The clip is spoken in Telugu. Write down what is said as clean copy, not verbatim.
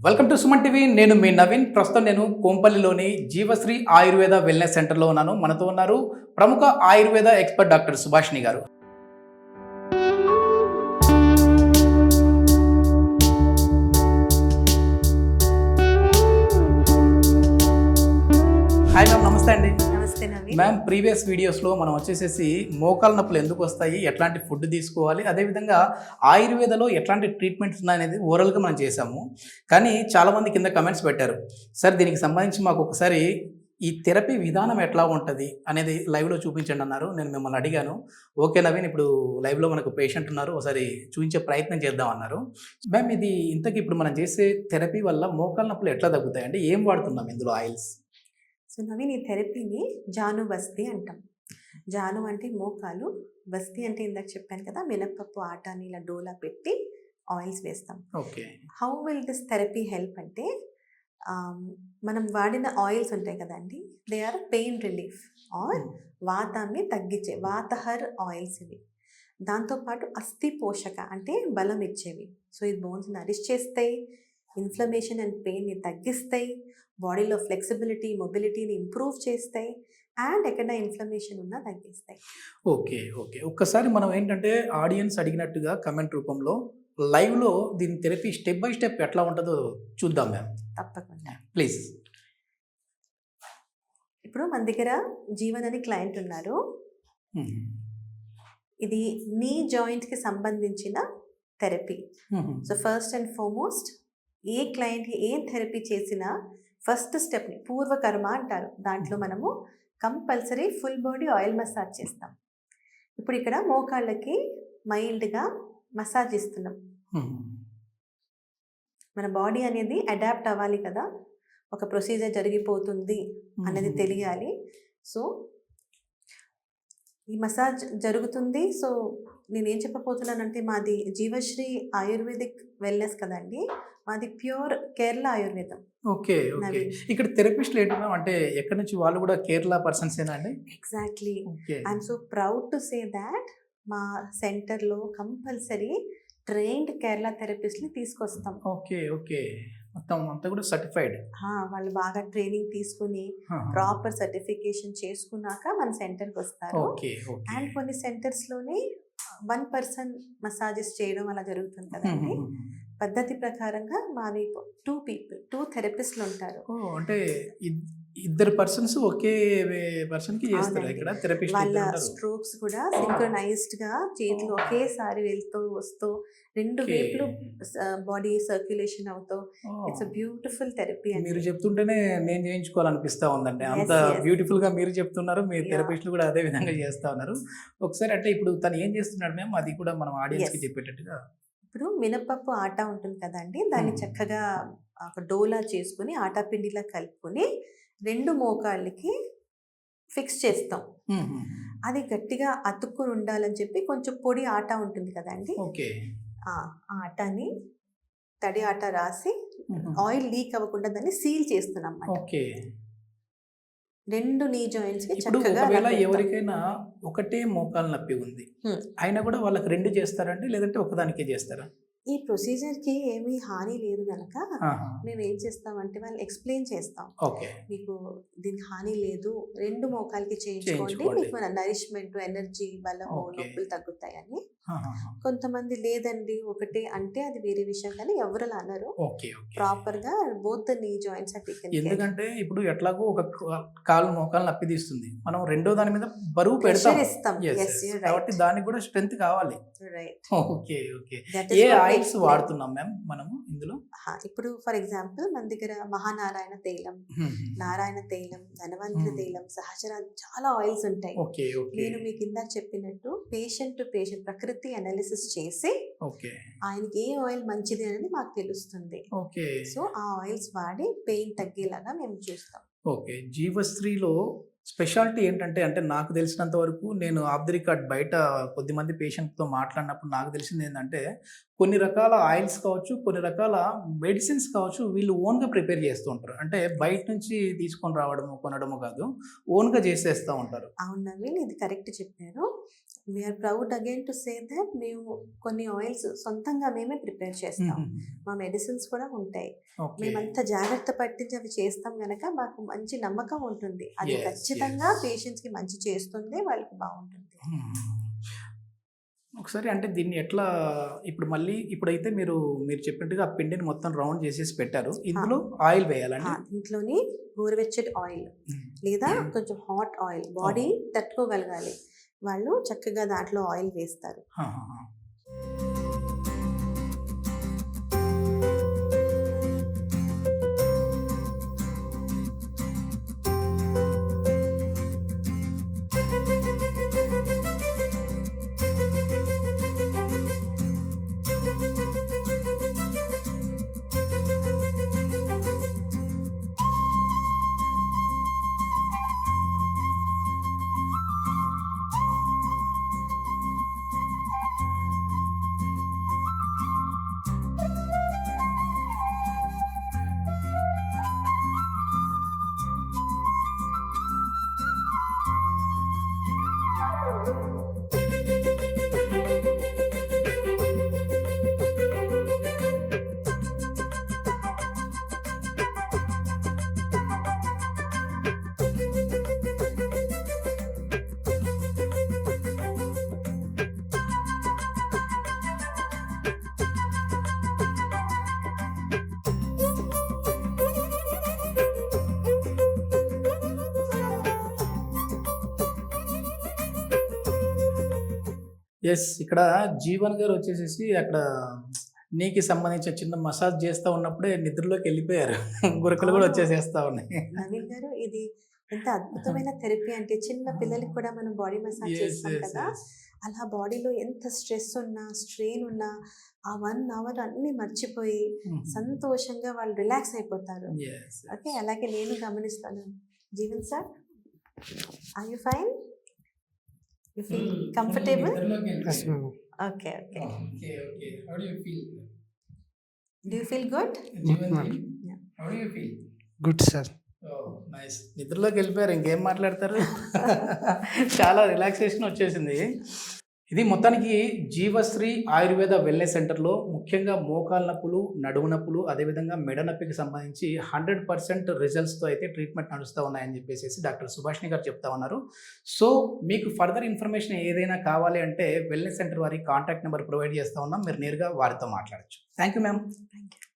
Welcome to Suman TV. నేను మీ నవీన్. ప్రస్తుతం నేను కోంపల్లిలోని జీవశ్రీ ఆయుర్వేద వెల్నెస్ సెంటర్లో ఉన్నాను. మనతో ఉన్నారు ప్రముఖ ఆయుర్వేద ఎక్స్పర్ట్ డాక్టర్ సుభాషిణి గారు. హాయ్ మ్యామ్, నమస్తే అండి. నమస్తే నవీన్. మ్యామ్, ప్రీవియస్ వీడియోస్లో మనం వచ్చేసేసి మోకాల నొప్పులు ఎందుకు వస్తాయి, ఎట్లాంటి ఫుడ్ తీసుకోవాలి, అదేవిధంగా ఆయుర్వేదలో ఎట్లాంటి ట్రీట్మెంట్స్ ఉన్నాయనేది ఓవరాల్గా మనం చేసాము. కానీ చాలామంది కింద కమెంట్స్ పెట్టారు, సార్ దీనికి సంబంధించి మాకు ఒకసారి ఈ థెరపీ విధానం ఎట్లా ఉంటుంది అనేది లైవ్లో చూపించండి అన్నారు. నేను మిమ్మల్ని అడిగాను. ఓకే నవీన్, ఇప్పుడు లైవ్లో మనకు పేషెంట్ ఉన్నారు, ఒకసారి చూపించే ప్రయత్నం చేద్దాం అన్నారు. మ్యామ్, ఇది ఇంతకీ ఇప్పుడు మనం చేసే థెరపీ వల్ల మోకాల నొప్పులు ఎట్లా తగ్గుతాయి అంటే ఏం వాడుతున్నాం ఇందులో ఆయిల్స్? సో నవీన్, ఈ థెరపీని జాను బస్తీ అంటాం. జాను అంటే మోకాలు, బస్తీ అంటే ఇందాక చెప్పాను కదా, మినపప్పు ఆటాని ఇలా డోలా పెట్టి ఆయిల్స్ వేస్తాం. Okay. How will this therapy help అంటే, మనం వాడిన ఆయిల్స్ ఉంటాయి కదండి, they are pain relief or వాతాన్ని తగ్గించే వాతహర్ ఆయిల్స్ ఇవి. దాంతోపాటు అస్థి పోషక అంటే బలం ఇచ్చేవి. సో ఈ బోన్స్ నరిష్ చేస్తాయి, ఇన్ఫ్లమేషన్ అండ్ పెయిన్ని తగ్గిస్తాయి, బాడీలో ఫ్లెక్సిబిలిటీ మొబిలిటీని ఇంప్రూవ్ చేస్తాయి, అండ్ ఎక్కడ ఇన్ఫ్లమేషన్ ఉన్నా తగ్గిస్తాయి. ఓకే ఓకే ఒక్కసారి మనం ఏంటంటే ఆడియన్స్ అడిగినట్టుగా కమెంట్ రూపంలో లైవ్లో దీని థెరపీ స్టెప్ బై స్టెప్ ఎట్లా ఉంటుందో చూద్దాం మ్యామ్. తప్పకుండా. ప్లీజ్. ఇప్పుడు మన దగ్గర జీవన్ అని క్లయింట్ ఉన్నారు. ఇది నీ జాయింట్కి సంబంధించిన therapy. So first and foremost, ఏ క్లయింట్కి ఏం థెరపీ చేసినా ఫస్ట్ స్టెప్ని పూర్వకర్మ అంటారు. దాంట్లో మనము compulsory full body oil massage చేస్తాం. ఇప్పుడు ఇక్కడ మోకాళ్ళకి మైల్డ్గా మసాజ్ ఇస్తున్నాం. మన బాడీ అనేది అడాప్ట్ అవ్వాలి కదా, ఒక ప్రొసీజర్ జరిగిపోతుంది అనేది తెలియాలి. సో ఈ మసాజ్ జరుగుతుంది. సో నేనేం చెప్పబోతున్నానంటే, మాది జీవశ్రీ ఆయుర్వేదిక్ వెల్నెస్ కదండి, మాది ప్యూర్ కేరళ ఆయుర్వేదం. Okay okay. ఇక్కడ థెరపిస్ట్లు ఏంటి మ్యామ్, అంటే ఎక్కడి నుంచి వాళ్ళు కూడా కేరళ పర్సన్సేనా అండి? Exactly. I'm so proud to say that మా సెంటర్లో కంపల్సరీ ట్రైన్డ్ కేరళ థెరపిస్ట్ని తీసుకొస్తాం. Okay okay. మొత్తం అంతా కూడా సర్టిఫైడ్. వాళ్ళు బాగా ట్రైనింగ్ తీసుకుని ప్రాపర్ సర్టిఫికేషన్ చేసుకున్నాక మన సెంటర్కి వస్తారు. అండ్ కొన్ని సెంటర్స్లోనే 1 person మసాజెస్ చేయడం అలా జరుగుతుంది కదండి. పద్ధతి ప్రకారంగా మావి 2 థెరపిస్ట్లు ఉంటారు. అంటే ఇద్దరు పర్సన్స్ ఒకే పర్సన్ కి చేస్తారు ఇక్కడ థెరపిస్ట్. వాళ్ళ స్ట్రోక్స్ కూడా సింక్రనైజ్డ్ గా చేతులు ఒకేసారి వెళ్తూ వస్తూ రెండు వైపులు బాడీ సర్క్యులేషన్ అవుతూ ఇట్స్ అ బ్యూటిఫుల్ థెరపీ. మీరు చెప్తుంటేనే నేను చేయించుకోవాలనిపిస్తా ఉందండి. అంత బ్యూటిఫుల్ గా మీరు చెప్తున్నారు, మీ థెరపిస్టులు కూడా అదే విధంగా చేస్తా ఉన్నారు. ఒకసారి అంటే ఇప్పుడు తను ఏం చేస్తున్నాడు మేము, అది కూడా మనం ఆడియన్స్ కి చెప్పేటట్టుగా. ఇప్పుడు మినపప్పు ఆట ఉంటుంది కదండి, దాన్ని చక్కగా ఒక డోలా చేసుకుని ఆటా పిండిలా కలుపుకొని 2 మోకాళ్ళకి ఫిక్స్ చేస్తాం. అది గట్టిగా అతుక్కుని ఉండాలని చెప్పి కొంచెం పొడి ఆట ఉంటుంది కదండి, ఆ ఆటాని తడి ఆట రాసి ఆయిల్ లీక్ అవ్వకుండా దాన్ని సీల్ చేస్తున్నాం. 2 నీ జాయింట్స్ కి చక్కగా. ఎవరికైనా ఒకటే మోకాలు నొప్పి ఉంది అయినా కూడా వాళ్ళకి 2 చేస్తారండి, లేదంటే ఒకదానికే చేస్తారా? ఈ ప్రొసీజర్కి ఏమీ హాని లేదు కనుక మేము ఏం చేస్తామంటే వాళ్ళు ఎక్స్ప్లెయిన్ చేస్తాం, మీకు దీనికి హాని లేదు, 2 మోకాలకి చేయించుకోండి, మీకు మన నరిష్మెంట్ ఎనర్జీ బలము నొప్పులు తగ్గుతాయని. కొంతమంది లేదండి ఒకటే అంటే అది వేరే విషయం, కానీ ఎవరు అనరు. ప్రాపర్ గా బోత్ నీ జాయింట్స్. ఎందుకంటే ఇప్పుడు ఎట్లాగో ఒక కాలు మోకాలు నొప్పి తీస్తుంది, మనం రెండో దాని మీద బరువు పెడతాం, కాబట్టి దానికి కూడా స్ట్రెంత్ కావాలి. Okay okay. ఏ ఆయిల్స్ వాడుతున్నాం మ్యామ్ మనము ఇందులో? ఇప్పుడు ఫర్ ఎగ్జాంపుల్ మన దగ్గర మహానారాయణ తైలం, నారాయణ తైలం, ధనవంతరి తైలం, సహచర చాలా ఆయిల్స్ ఉంటాయి. నేను మీకు ఇందాక చెప్పినట్టు పేషెంట్ టు పేషెంట్ ప్రకృతి అనాలిసిస్ చేసి ఆయనకి ఏ ఆయిల్ మంచిది అనేది మాకు తెలుస్తుంది. సో ఆ ఆయిల్స్ వాడి పెయిన్ తగ్గేలాగా మేము చూస్తాం. ఓకే. జీవశ్రీలో స్పెషాలిటీ ఏంటంటే, అంటే నాకు తెలిసినంత వరకు, నేను ఆఫ్ ది రికార్డ్ బయట కొద్దిమంది పేషెంట్తో మాట్లాడినప్పుడు నాకు తెలిసింది ఏంటంటే, కొన్ని రకాల ఆయిల్స్ కావచ్చు, కొన్ని రకాల మెడిసిన్స్ కావచ్చు, వీళ్ళు ఓన్గా ప్రిపేర్ చేస్తూ ఉంటారు. అంటే బయట నుంచి తీసుకొని రావడము కొనడము కాదు, ఓన్గా చేసేస్తూ ఉంటారు. అవును నవీన్, ఇది కరెక్ట్ చెప్పారు. We are proud again to say that మేము కొన్ని ఆయిల్స్ సొంతంగా మేమే ప్రిపేర్ చేస్తాం. మా మెడిసిన్స్ కూడా ఉంటాయి. ఓకే. మేమంత జాగ్రత్త పట్టించి అవి చేస్తాం గనక మాకు మంచి నమ్మకం ఉంటుంది. అది Yes, ఖచ్చితంగా yes. పేషెంట్స్‌కి మంచి చేస్తుంది. వాళ్ళకి బాగుంటుంది. ఒకసారి అంటే దీన్ని ఎట్లా ఇప్పుడు మళ్ళీ ఇప్పుడైతే మీరు చెప్పినట్టుగా ఆ పిండిని మొత్తం రౌండ్ చేసేసి పెట్టారు. ఇందులో ఆయిల్ వేయాలండి? ఇంట్లోని గోరువెచ్చటి ఆయిల్ లేదా కొంచెం హాట్ ఆయిల్ బాడీ తట్టుకోగలగాలి. వాళ్ళు చక్కగా దాంట్లో ఆయిల్ వేస్తారు. ఎస్. ఇక్కడ జీవన్ గారు వచ్చేసేసి అక్కడ నీకి సంబంధించిన చిన్న మసాజ్ చేస్తా ఉన్నప్పుడే నిద్రలోకి వెళ్ళిపోయారు. గురకలు కూడా అవును. వచ్చేసేస్తా ఉన్నాయి. నవీన్ గారు, ఇది ఎంత అద్భుతమైన థెరపీ అంటే చిన్న పిల్లలకి కూడా మనం బాడీ మసాజ్ Yes, చేస్తాం yes, కదా. yes. అలా బాడీలో ఎంత స్ట్రెస్ ఉన్నా స్ట్రెయిన్ ఉన్నా ఆ 1 అవర్ అన్ని మర్చిపోయి సంతోషంగా వాళ్ళు రిలాక్స్ అయిపోతారు. Yes, yes. ఓకే, అలాగే నేను గమనిస్తాను. Jeevan sir, are you fine? You feel comfortable? నిద్రలోకి Yes, వెళ్ళిపోయారు. ma'am. Okay okay. Okay, okay. How do you feel? Do you feel good? Jeevan ma'am. జీ, how do you feel? Good, sir. Oh, nice. నిద్రలోకి వెళ్ళిపోయారు, ఇంకేం మాట్లాడతారు. చాలా రిలాక్సేషన్ వచ్చేసింది. ఇది మొత్తానికి జీవశ్రీ ఆయుర్వేద వెల్నెస్ సెంటర్లో ముఖ్యంగా మోకాలు నొప్పులు, నడుము నొప్పులు, అదేవిధంగా మెడ నొప్పికి సంబంధించి 100% రిజల్ట్స్తో అయితే ట్రీట్మెంట్ నడుస్తూ ఉన్నాయని చెప్పేసి డాక్టర్ సుభాషిణి గారు చెప్తా ఉన్నారు. సో మీకు ఫర్దర్ ఇన్ఫర్మేషన్ ఏదైనా కావాలి అంటే వెల్నెస్ సెంటర్ వారి కాంటాక్ట్ నెంబర్ ప్రొవైడ్ చేస్తూ ఉన్నాం. మీరు నేరుగా వారితో మాట్లాడచ్చు. Thank you ma'am. Thank you.